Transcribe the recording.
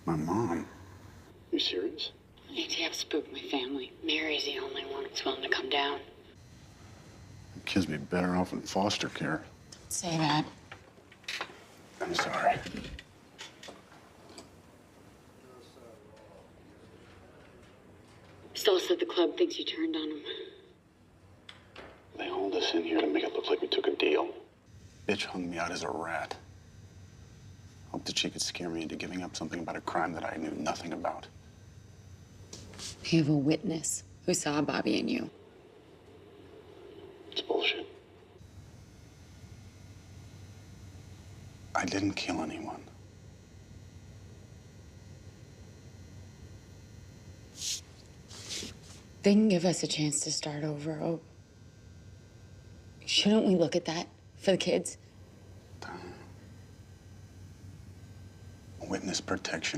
My mom? You serious? AT, I've spooked my family. Mary's the only one who's willing to come down. The kids be better off in foster care. Don't say that. I'm sorry. Stella said the club thinks you turned on him. They hauled us in here to make it look like we took a deal. Bitch hung me out as a rat. Hoped that she could scare me into giving up something about a crime that I knew nothing about. You have a witness who saw Bobby and you. It's bullshit. I didn't kill anyone. They can give us a chance to start over. Oh, shouldn't we look at that for the kids? Witness protection